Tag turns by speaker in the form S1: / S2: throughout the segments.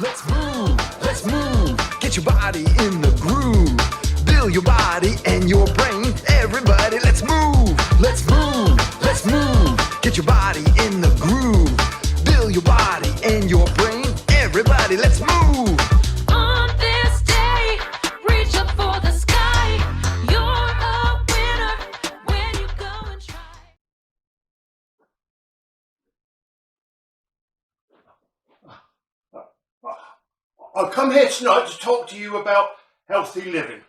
S1: Let's move, get your body in the groove. Build your body and your brain. Everybody, let's move, get your body in the groove. Build your body and your brain. Everybody, let's move.
S2: On this day, reach up for the sky. You're a winner when you go and try.
S3: I've come here tonight to talk to you about healthy living.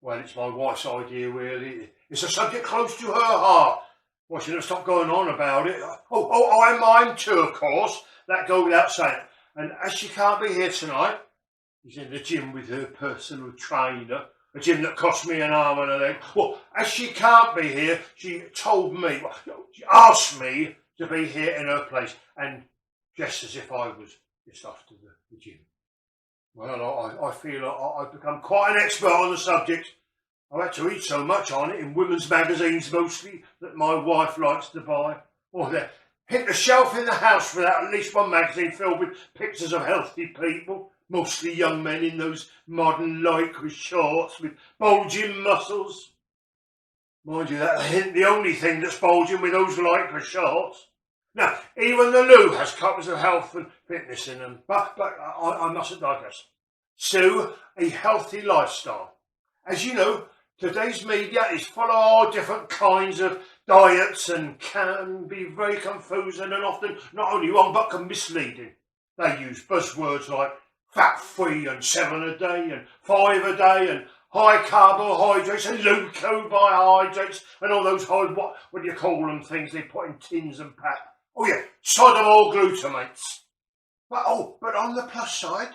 S3: Well, it's my wife's idea, really. It's a subject close to her heart. Why shouldn't I stop going on about it? And mine too, of course. That goes without saying. And as she can't be here tonight, she's in the gym with her personal trainer, a gym that cost me an arm and a leg. Well, as she can't be here, she she asked me to be here in her place, and just as if I was just after the gym. Well, I feel I've become quite an expert on the subject. I've had to read so much on it in women's magazines mostly that my wife likes to buy. Or they hit the shelf in the house without at least one magazine filled with pictures of healthy people, mostly young men in those modern lycra shorts with bulging muscles. Mind you, that ain't the only thing that's bulging with those lycra shorts. Now, even the loo has copies of health and fitness in them, but I mustn't digress. So, a healthy lifestyle. As you know, today's media is full of all different kinds of diets and can be very confusing and often not only wrong but misleading. They use buzzwords like fat-free and 7 a day and 5 a day and high carbohydrates and low carbohydrates and all those high, what do you call them, things they put in tins and pack. Oh yeah, sodium or glutamates. But on the plus side,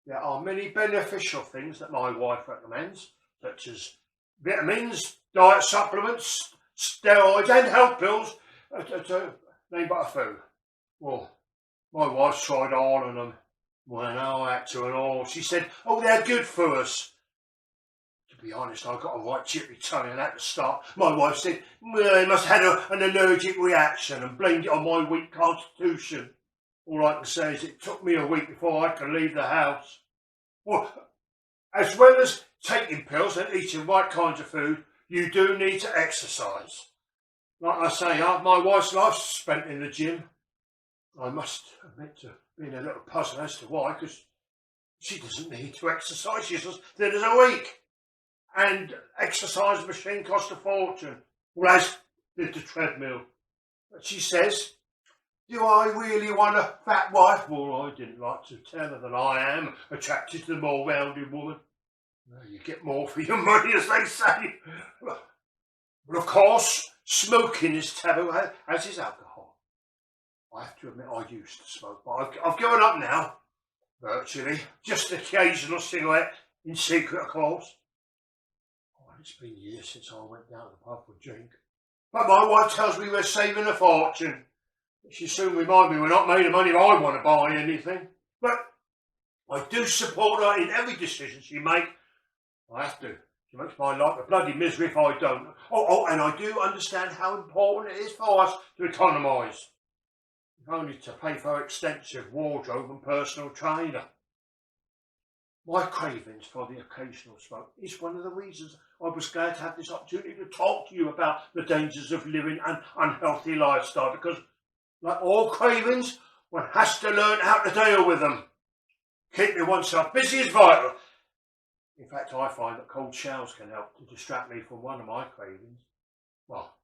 S3: there are many beneficial things that my wife recommends, such as vitamins, diet supplements, steroids and health pills, to name but a few. Well, my wife's tried all of them. Well, no, I had to and all. She said, they're good for us. To be honest, I got a right chippy tongue and at the start. My wife said, I must have had an allergic reaction and blamed it on my weak constitution. All I can say is it took me a week before I could leave the house. Well, as well as taking pills and eating right kinds of food, you do need to exercise. Like I say, my wife's life's spent in the gym. I must admit to being a little puzzled as to why, because she doesn't need to exercise. She's as thin as a week. And exercise machine cost a fortune, whereas did the treadmill. But she says, do I really want a fat wife? Well, I didn't like to tell her that I am attracted to the more rounded woman. Well, you get more for your money, as they say. But of course, smoking is taboo, as is alcohol. I have to admit I used to smoke, but I've given up now, virtually. Just an occasional cigarette, in secret of course. It's been years since I went down to the pub for a drink. But my wife tells me we're saving a fortune. She soon remind me we're not made of money if I want to buy anything. But I do support her in every decision she makes. I have to. She makes my life a bloody misery if I don't. And I do understand how important it is for us to economise. If only to pay for her extensive wardrobe and personal trainer. My cravings for the occasional smoke is one of the reasons I was glad to have this opportunity to talk to you about the dangers of living an unhealthy lifestyle, because like all cravings, one has to learn how to deal with them. Keeping oneself busy is vital. In fact, I find that cold showers can help to distract me from one of my cravings. Well,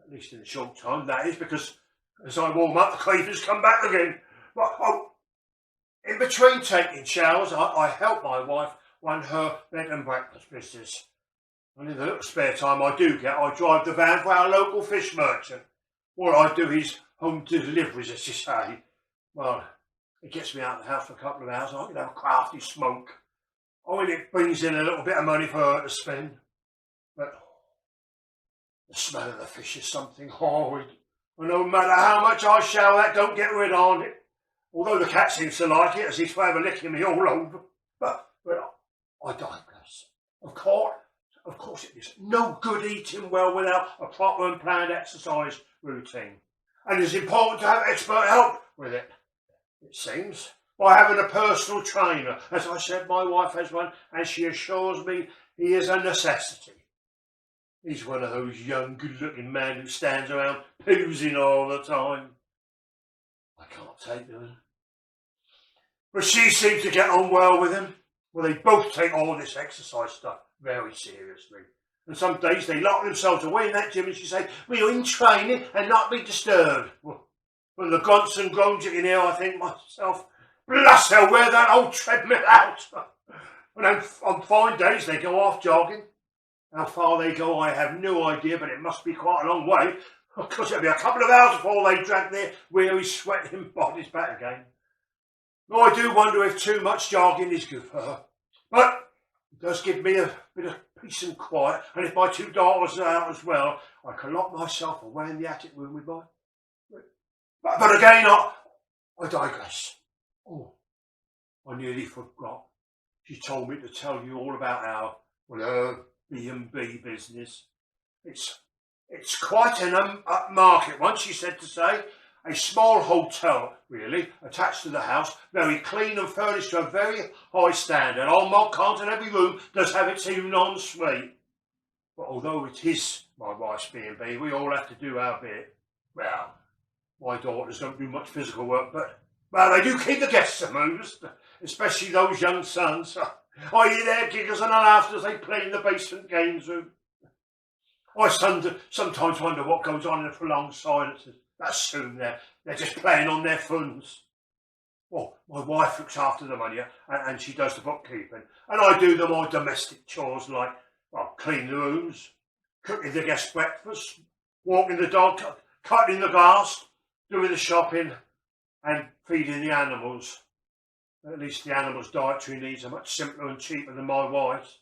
S3: at least in the short time, that is, because as I warm up, the cravings come back again. But, in between taking showers, I help my wife run her bed and breakfast business. And in the little spare time I do get, I drive the van for our local fish merchant. What I do is home deliveries, as you say. Well, it gets me out of the house for a couple of hours and I can have a crafty smoke. It brings in a little bit of money for her to spend. But the smell of the fish is something horrid. And no matter how much I shower, that don't get rid of it. Although the cat seems to like it, as he's forever licking me all over. But I digress. Of course it is no good eating well without a proper and planned exercise routine. And it's important to have expert help with it, it seems. by having a personal trainer. As I said, my wife has one, and she assures me he is a necessity. He's one of those young, good-looking men who stands around poozing all the time. I can't take them. But she seems to get on well with him. Well, they both take all this exercise stuff very seriously. And some days they lock themselves away in that gym and she say, we're in training and not be disturbed. Well, from the grunts and groans you can hear, I think myself, blast hell, wear that old treadmill out. And then on fine days they go off jogging. How far they go I have no idea, but it must be quite a long way. Of course it'll be a couple of hours before they drag their weary sweating bodies back again. No, I do wonder if too much jogging is good for her. But it does give me a bit of peace and quiet, and if my two daughters are out as well, I can lock myself away in the attic room with mine. But again, I digress. Oh, I nearly forgot. She told me to tell you all about our B&B business. It's quite an upmarket one, she said to say. A small hotel, really, attached to the house, very clean and furnished to a very high standard. Old Mod Cont in every room does have its own ensuite. But although it is my wife's B&B, we all have to do our bit. Well, my daughters don't do much physical work, but well, they do keep the guests amused, especially those young sons. I hear their giggles and laughter as they play in the basement games room. I sometimes wonder what goes on in the prolonged silences. That's soon they're just playing on their phones. Well, my wife looks after the money and she does the bookkeeping. And I do the more domestic chores like, well, clean the rooms, cooking the guest breakfast, walking the dog, cutting the grass, doing the shopping and feeding the animals. At least the animals' dietary needs are much simpler and cheaper than my wife's.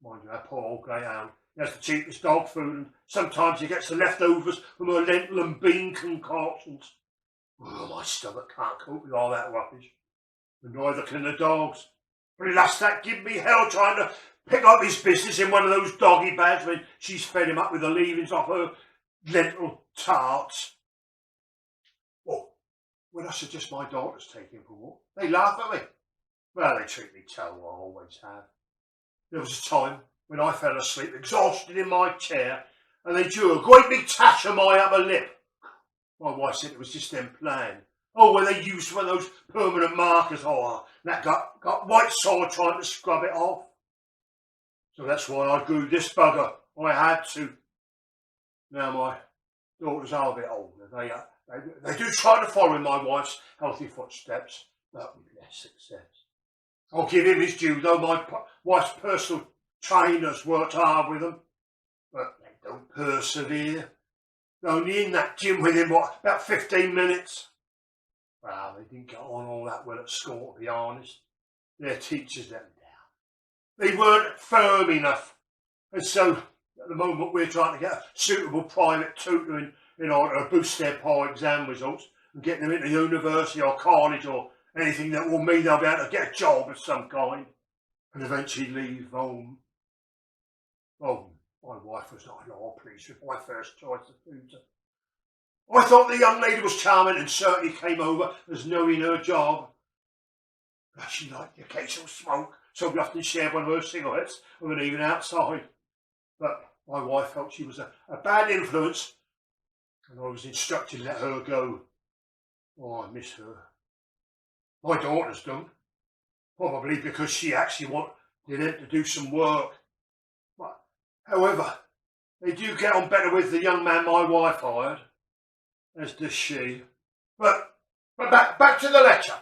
S3: Mind you, that poor old greyhound. He has the cheapest dog food and sometimes he gets the leftovers from her lentil and bean concoctions. Oh, my stomach can't cope with all that rubbish. And neither can the dogs. But alas, that give me hell trying to pick up his business in one of those doggy bags when she's fed him up with the leavings off her lentil tarts. Oh, when I suggest my daughters take him for a walk, they laugh at me. Well, they treat me terrible, I always have. There was a time when I fell asleep, exhausted in my chair, and they drew a great big tash on my upper lip. My wife said it was just them playing. Oh, well, they used one of those permanent markers. Oh, that got white sore trying to scrub it off. So that's why I grew this bugger. I had to. Now my daughters are a bit older. They do try to follow in my wife's healthy footsteps, but with less success. I'll give him his due, though my wife's personal trainers worked hard with them, but they don't persevere. They're only in that gym with him, about 15 minutes? Well, they didn't get on all that well at school, to be honest. Their teachers let them down. They weren't firm enough. And so, at the moment, we're trying to get a suitable private tutor in order to boost their poor exam results and get them into university or college or anything that will mean they'll be able to get a job of some kind and eventually leave home. Oh, my wife was not at all pleased with my first choice of tutor. I thought the young lady was charming and certainly came over as knowing her job. But she liked the occasional smoke, so we often shared one of her cigarettes of an evening outside. But my wife felt she was a bad influence, and I was instructed to let her go. Oh, I miss her. My daughters don't, probably because she actually wanted them to do some work. But, however, they do get on better with the young man my wife hired, as does she. But back to the lecture.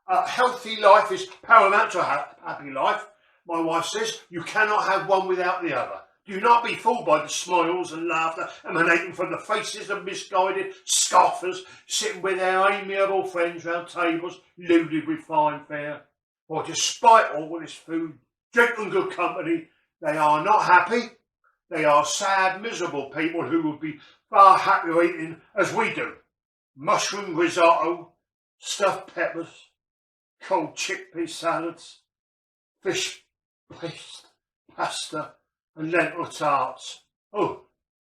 S3: A healthy life is paramount to a happy life. My wife says you cannot have one without the other. Do not be fooled by the smiles and laughter emanating from the faces of misguided scoffers sitting with their amiable friends round tables loaded with fine fare. For despite all this food, drink and good company, they are not happy. They are sad, miserable people who would be far happier eating as we do. Mushroom risotto, stuffed peppers, cold chickpea salads, fish paste, pasta and lentil tarts. Oh,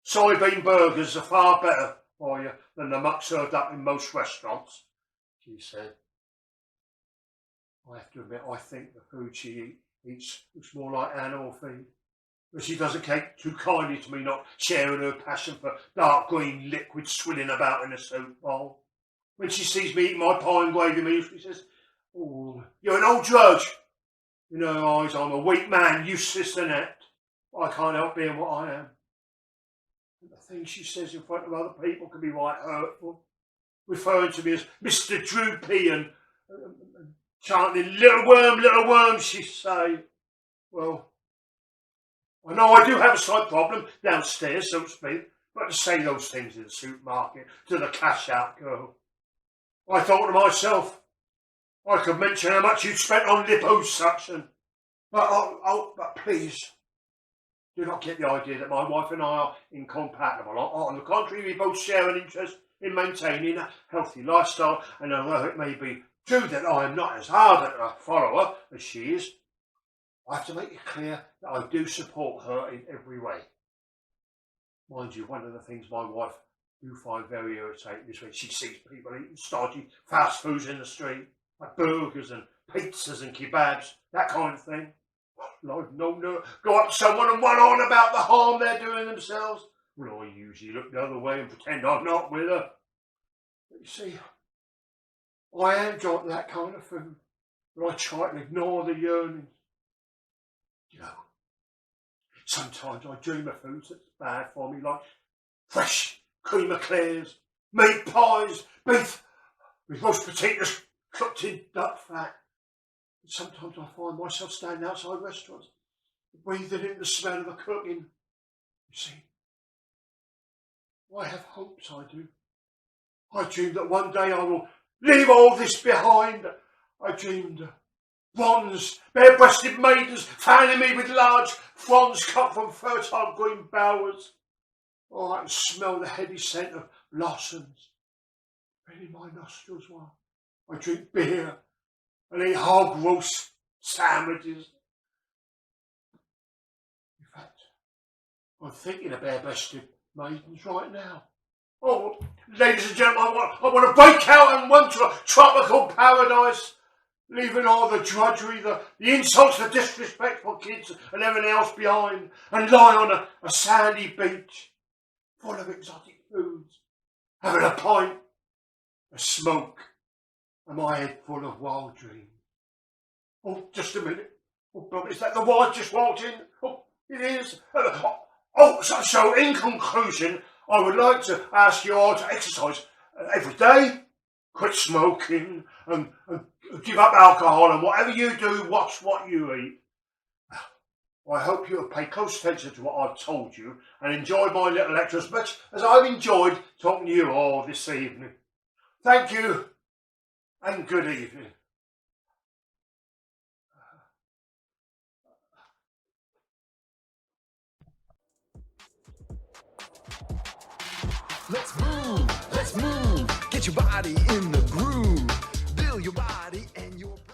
S3: soybean burgers are far better for you than the muck served up in most restaurants, she said. I have to admit, I think the food she eats looks more like animal feed. But she doesn't take too kindly to me not sharing her passion for dark green liquid swilling about in a soup bowl. When she sees me eating my pie and gravy meal, she says, "Oh, you're an old drudge." In her eyes, I'm a weak man, useless and inept. I can't help being what I am. And the things she says in front of other people can be right hurtful. Referring to me as Mr. Droopy and chanting, little worm, she say. Well, I know I do have a slight problem downstairs, so to speak, but to say those things in the supermarket to the cash-out girl. I thought to myself, I could mention how much you'd spent on liposuction, but please, do not get the idea that my wife and I are incompatible. On the contrary, we both share an interest in maintaining a healthy lifestyle, and although it may be true that I am not as ardent a follower as she is, I have to make it clear that I do support her in every way. Mind you, one of the things my wife do find very irritating is when she sees people eating stodgy fast foods in the street, like burgers and pizzas and kebabs, that kind of thing. No, go up to someone and one on about the harm they're doing themselves. Well, I usually look the other way and pretend I'm not with her. But you see, I am enjoying that kind of food, but I try to ignore the yearnings. You know, sometimes I dream of foods that's bad for me, like fresh cream eclairs, meat pies, beef with roast potatoes cooked in duck fat. And sometimes I find myself standing outside restaurants, breathing in the smell of the cooking. You see, I have hopes, I do. I dream that one day I will leave all this behind. I dreamed bronze, bare-breasted maidens fanning me with large fronds cut from fertile green bowers. Oh, I can smell the heady scent of blossoms filling my nostrils while I drink beer and eat hog roast sandwiches. In fact, I'm thinking of bare-breasted maidens right now. Oh, ladies and gentlemen, I want to break out and run to a tropical paradise, leaving all the drudgery, the insults, the disrespectful kids and everything else behind, and lie on a sandy beach full of exotic foods, having a pint, a smoke, and my head full of wild dreams. Oh, just a minute. Oh, but is that the wife just walked in? Oh, it is. So in conclusion, I would like to ask you all to exercise every day, quit smoking, and give up alcohol, and whatever you do, watch what you eat. I hope you have paid close attention to what I've told you and enjoyed my little lecture as much as I've enjoyed talking to you all this evening. Thank you, and good evening.
S1: Let's move, get your body in the groove, build your body and your brain.